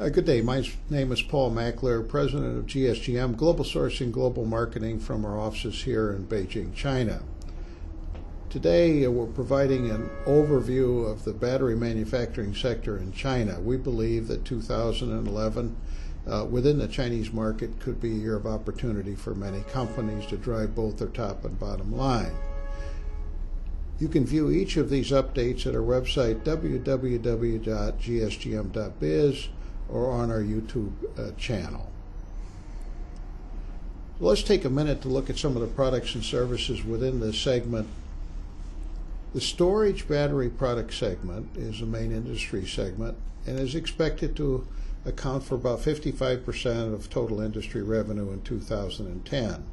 Good day. My name is Paul Mackler, President of GSGM, Global Sourcing, Global Marketing from our offices here in Beijing, China. Today we're providing an overview of the battery manufacturing sector in China. We believe that 2011 within the Chinese market could be a year of opportunity for many companies to drive both their top and bottom line. You can view each of these updates at our website www.gsgm.biz or on our YouTube channel. So let's take a minute to look at some of the products and services within this segment. The storage battery product segment is the main industry segment and is expected to account for about 55% of total industry revenue in 2010.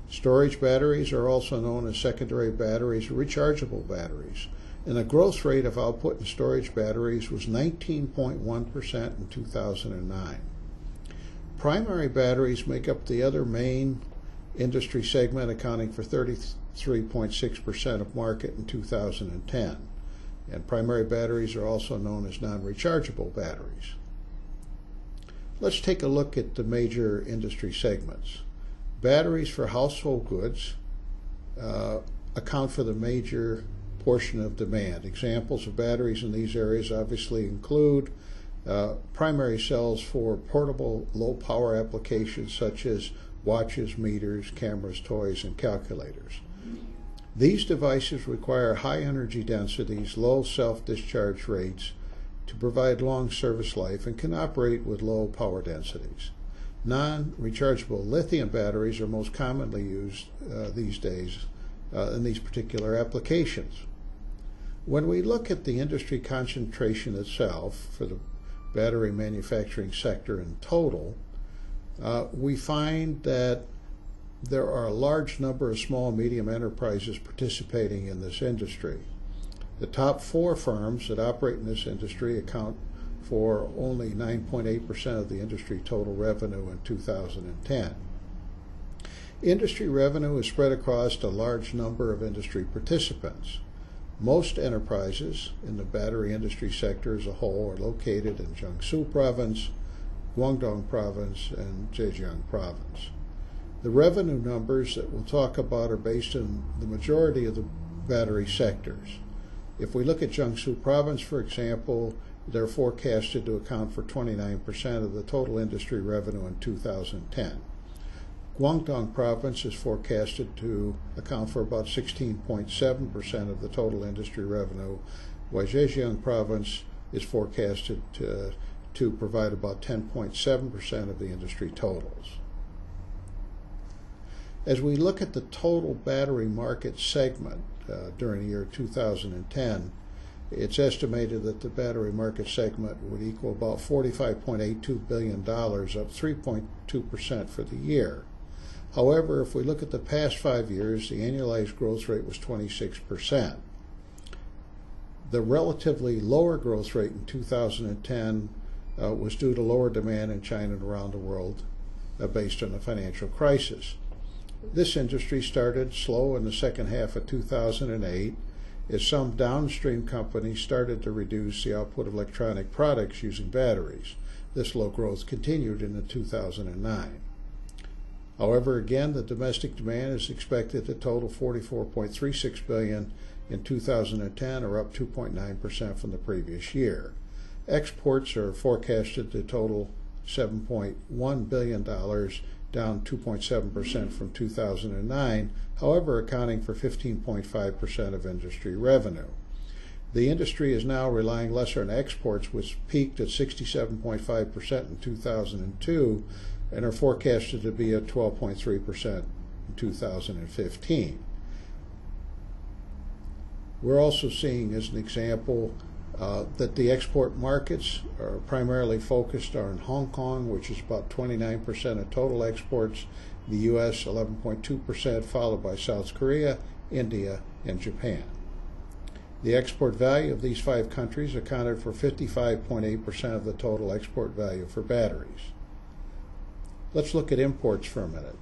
Storage batteries are also known as secondary batteries or rechargeable batteries, and the growth rate of output in storage batteries was 19.1% in 2009. Primary batteries make up the other main industry segment, accounting for 33.6% of market in 2010. And primary batteries are also known as non-rechargeable batteries. Let's take a look at the major industry segments. Batteries for household goods account for the major portion of demand. Examples of batteries in these areas obviously include primary cells for portable low power applications such as watches, meters, cameras, toys, and calculators. These devices require high energy densities, low self-discharge rates to provide long service life and can operate with low power densities. Non-rechargeable lithium batteries are most commonly used these days in these particular applications. When we look at the industry concentration itself for the battery manufacturing sector in total, we find that there are a large number of small and medium enterprises participating in this industry. The top 4 firms that operate in this industry account for only 9.8% of the industry total revenue in 2010. Industry revenue is spread across a large number of industry participants. Most enterprises in the battery industry sector as a whole are located in Jiangsu Province, Guangdong Province, and Zhejiang Province. The revenue numbers that we'll talk about are based on the majority of the battery sectors. If we look at Jiangsu Province, for example, they're forecasted to account for 29% of the total industry revenue in 2010. Guangdong Province is forecasted to account for about 16.7% of the total industry revenue, while Zhejiang Province is forecasted to provide about 10.7% of the industry totals. As we look at the total battery market segment during the year 2010, it's estimated that the battery market segment would equal about $45.82 billion, up 3.2% for the year. However, if we look at the past 5 years, the annualized growth rate was 26%. The relatively lower growth rate in 2010 was due to lower demand in China and around the world based on the financial crisis. This industry started slow in the second half of 2008 as some downstream companies started to reduce the output of electronic products using batteries. This low growth continued into 2009. However, again, the domestic demand is expected to total $44.36 billion in 2010, or up 2.9% from the previous year. Exports are forecasted to total $7.1 billion, down 2.7% from 2009, however accounting for 15.5% of industry revenue. The industry is now relying less on exports, which peaked at 67.5% in 2002 and are forecasted to be at 12.3% in 2015. We're also seeing, as an example, that the export markets are primarily focused on Hong Kong, which is about 29% of total exports, the U.S. 11.2%, followed by South Korea, India, and Japan. The export value of these 5 countries accounted for 55.8% of the total export value for batteries. Let's look at imports for a minute.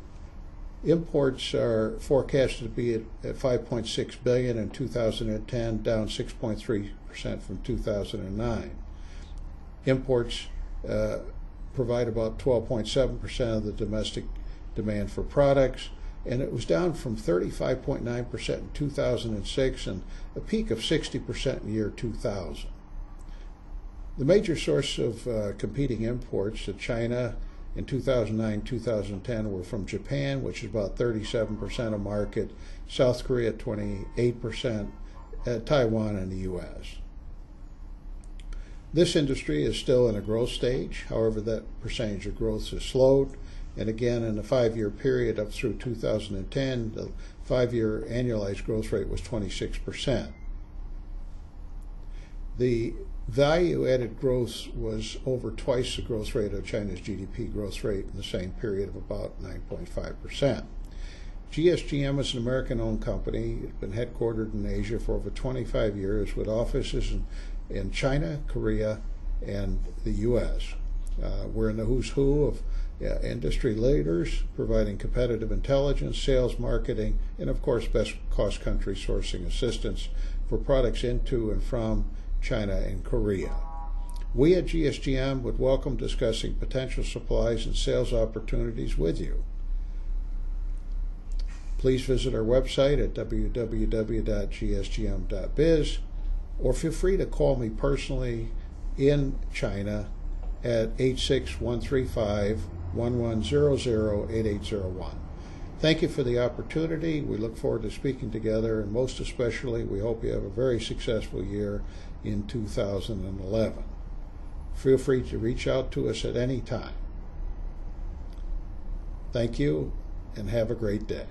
Imports are forecasted to be at $5.6 billion in 2010, down 6.3% from 2009. Imports provide about 12.7% of the domestic demand for products, and it was down from 35.9% in 2006 and a peak of 60% in the year 2000. The major source of competing imports to China in 2009-2010 were from Japan, which is about 37% of market, South Korea 28%, Taiwan, and the U.S. This industry is still in a growth stage. However, that percentage of growth has slowed. And again, in the 5-year period up through 2010, the 5-year annualized growth rate was 26%. The value-added growth was over twice the growth rate of China's GDP growth rate in the same period of about 9.5%. GSGM is an American-owned company. It's been headquartered in Asia for over 25 years with offices in China, Korea, and the U.S. We're in the who's who of industry leaders, providing competitive intelligence, sales, marketing, and of course best cost country sourcing assistance for products into and from China and Korea. We at GSGM would welcome discussing potential supplies and sales opportunities with you. Please visit our website at www.gsgm.biz or feel free to call me personally in China at 86135-1100-8801. Thank you for the opportunity. We look forward to speaking together, and most especially, we hope you have a very successful year in 2011. Feel free to reach out to us at any time. Thank you, and have a great day.